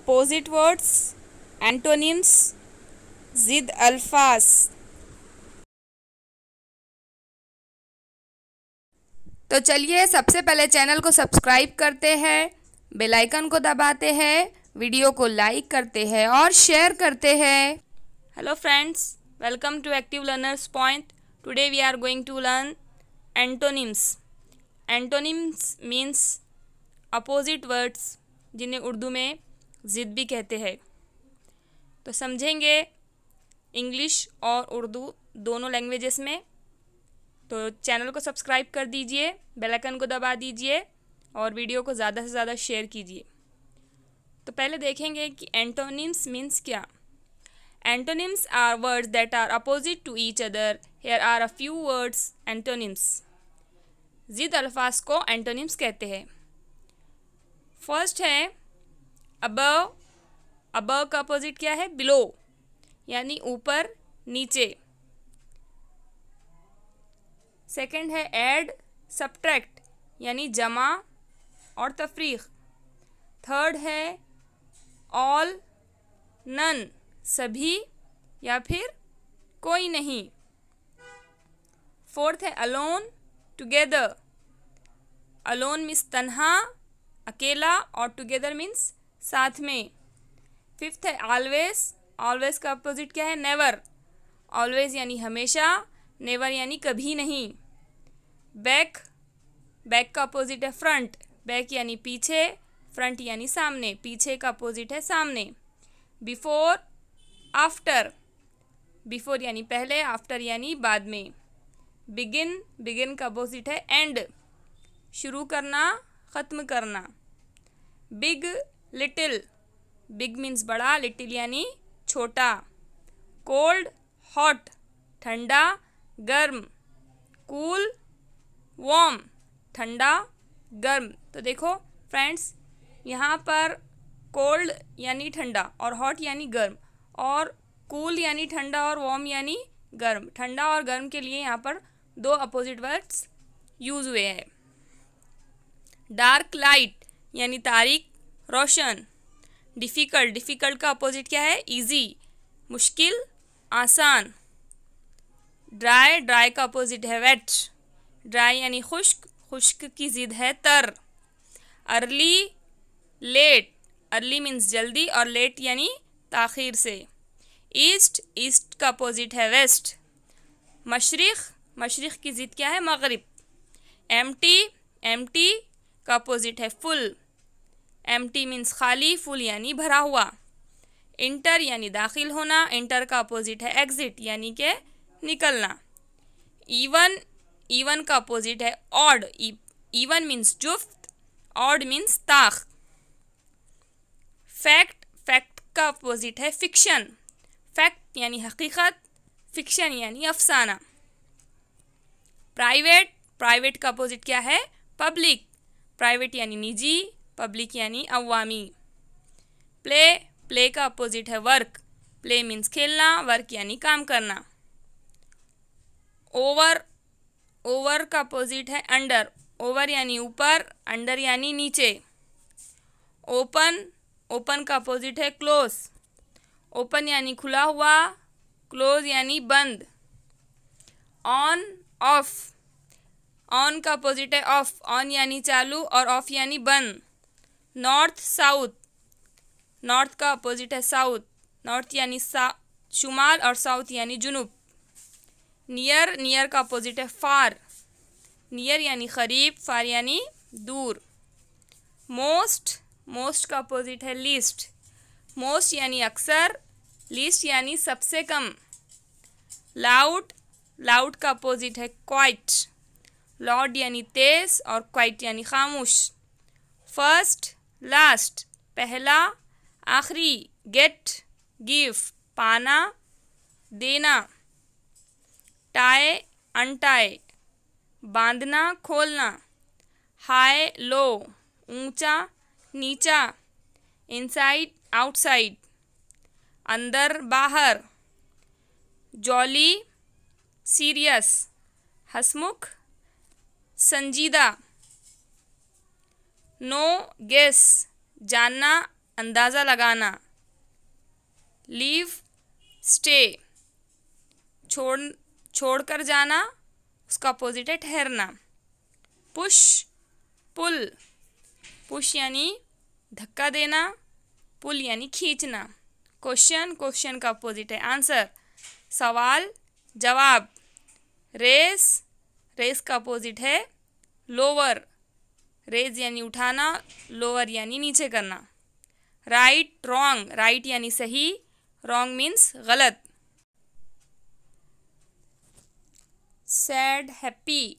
Opposite words, antonyms, जिद अल्फाज। तो चलिए सबसे पहले चैनल को सब्सक्राइब करते हैं, बेल आइकन को दबाते हैं, वीडियो को लाइक करते हैं और शेयर करते हैं। Hello friends, welcome to active learners point. Today we are going to learn antonyms. Antonyms means opposite words, जिन्हें उर्दू में ज़िद भी कहते हैं। तो समझेंगे इंग्लिश और उर्दू दोनों लैंग्वेजेस में। तो चैनल को सब्सक्राइब कर दीजिए, बेल आइकन को दबा दीजिए और वीडियो को ज़्यादा से ज़्यादा शेयर कीजिए। तो पहले देखेंगे कि एंटोनिम्स मीन्स क्या। Antonyms are words that are opposite to each other. Here are a few words antonyms. जिद अल्फाज को एंटोनिम्स कहते हैं। फर्स्ट है अबव। अबव का अपोजिट क्या है? बिलो, यानी ऊपर नीचे। सेकंड है ऐड सब्ट्रैक्ट, यानी जमा और तफरीक। थर्ड है ऑल नन, सभी या फिर कोई नहीं। फोर्थ है अलोन टुगेदर। अलोन मीन्स तन्हा, अकेला, और टुगेदर मीन्स साथ में। फिफ्थ है ऑलवेज। ऑलवेज का अपोजिट क्या है? नेवर। ऑलवेज यानी हमेशा, नेवर यानी कभी नहीं। बैक। बैक का अपोजिट है फ्रंट। बैक यानी पीछे, फ्रंट यानी सामने। पीछे का अपोजिट है सामने। Before, after. बिफोर यानी पहले, आफ्टर यानी बाद में। बिगिन। बिगिन का अपोजिट है एंड, शुरू करना, ख़त्म करना। Big, little. बिग मीन्स बड़ा, लिटिल यानी छोटा। कोल्ड, हॉट, ठंडा, गर्म। कूल, वार्म, ठंडा, गर्म। तो देखो फ्रेंड्स, यहाँ पर कोल्ड यानी ठंडा और हॉट यानी गर्म, और कूल यानी ठंडा और वार्म यानी गर्म। ठंडा और गर्म के लिए यहाँ पर दो अपोजिट वर्ड्स यूज हुए हैं। डार्क, लाइट यानी तारीक, रोशन। डिफ़िकल्ट। डिफ़िकल्ट का अपोजिट क्या है? इजी, मुश्किल, आसान। ड्राई। ड्राई का अपोजिट है वेट। ड्राई यानी खुश्क, खुश्क की ज़िद है तर। Early, late. अर्ली मीन्स जल्दी और लेट यानी ताख़ीर से। ईस्ट। ईस्ट का अपोजिट है वेस्ट। मशरिक़। मशरिक़ की ज़िद क्या है? मग़रिब। एम्प्टी। एम्प्टी का अपोजिट है फुल। एम्प्टी मीन्स खाली, फुल यानी भरा हुआ। इंटर यानी दाखिल होना। इंटर का अपोजिट है एग्ज़िट, यानी कि निकलना। इवन। इवन का अपोजिट है ऑड। इवन मीन्स जुफ्त, ऑड मीन्स ताख। फैक्ट। फैक्ट का अपोजिट है फिक्शन। फैक्ट यानी हकीकत, फिक्शन यानी अफसाना। प्राइवेट। प्राइवेट का अपोजिट क्या है? पब्लिक। प्राइवेट यानी निजी, पब्लिक यानी अवामी। प्ले। प्ले का अपोजिट है वर्क। प्ले मीन्स खेलना, वर्क यानी काम करना। ओवर। ओवर का अपोजिट है अंडर। ओवर यानी ऊपर, अंडर यानी नीचे। ओपन। ओपन का अपोजिट है क्लोज। ओपन यानी खुला हुआ, क्लोज यानी बंद। On, of. ऑन का अपोजिट है ऑफ। ऑन यानी चालू और ऑफ यानी बंद। North, south. नॉर्थ का अपोजिट है साउथ। नॉर्थ यानी शुमाल और साउथ यानी जुनूब। नियर। नियर का अपोजिट है फार। नियर यानी करीब, फार यानी दूर। मोस्ट। मोस्ट का अपोजिट है लीस्ट। मोस्ट यानी अक्सर, लीस्ट यानी सबसे कम। लाउड। लाउड का अपोजिट है क्वाइट। लाउड यानी तेज और क्वाइट यानी खामोश। फर्स्ट, लास्ट, पहला, आखिरी। गेट, गिव, पाना, देना। टाई, अनटाई, बांधना, खोलना। हाई, लो, ऊंचा, नीचा। इनसाइड, आउटसाइड, अंदर, बाहर। जॉली, सीरियस, हंसमुख, संजीदा। नो, गेस, जानना, अंदाज़ा लगाना। लीव स्टे, छोड़कर जाना, उसका अपोजिट है ठहरना। पुश पुल, पुश यानी धक्का देना, पुल यानी खींचना। क्वेश्चन का अपोजिट है आंसर। सवाल जवाब। रेस का अपोजिट है लोअर। रेज यानी उठाना, लोअर यानी नीचे करना। राइट रॉन्ग, राइट यानी सही, रॉन्ग मीन्स गलत। सैड हैप्पी,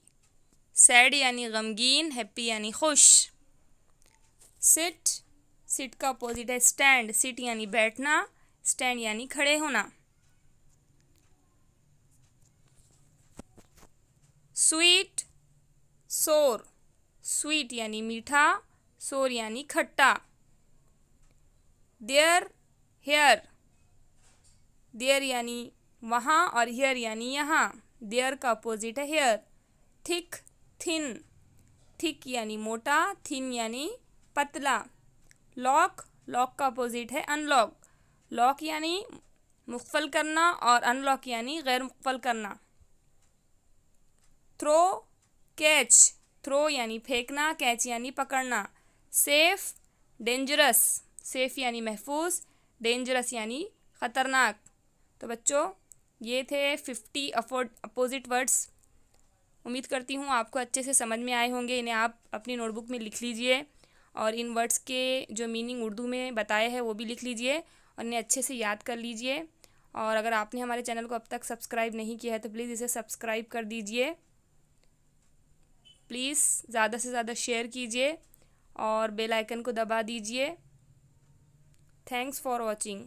सैड यानी गमगीन, हैप्पी यानी खुश। सिट का अपोजिट है स्टैंड। सिट यानी बैठना, स्टैंड यानी खड़े होना। स्वीट सोर, स्वीट यानी मीठा, सोर यानी खट्टा। देयर हेयर, देयर यानी वहाँ और हेयर यानी यहाँ। देयर का अपोजिट है हेयर। थिक थिन, थिक यानी मोटा, थिन यानी पतला। लॉक का अपोजिट है अनलॉक। लॉक यानी मुक़फ़ल करना और अनलॉक यानी गैर मुक़फ़ल करना। थ्रो कैच, थ्रो यानी फेंकना, कैच यानी पकड़ना। सेफ डेंजरस, सेफ यानी महफूज, डेंजरस यानी ख़तरनाक। तो बच्चों ये थे 50 अपोजिट वर्ड्स। उम्मीद करती हूँ आपको अच्छे से समझ में आए होंगे। इन्हें आप अपनी नोटबुक में लिख लीजिए और इन वर्ड्स के जो मीनिंग उर्दू में बताए हैं वो भी लिख लीजिए और इन्हें अच्छे से याद कर लीजिए। और अगर आपने हमारे चैनल को अब तक सब्सक्राइब नहीं किया है तो प्लीज़ इसे सब्सक्राइब कर दीजिए। प्लीज़ ज़्यादा से ज़्यादा शेयर कीजिए और बेल आइकन को दबा दीजिए। Thanks for watching.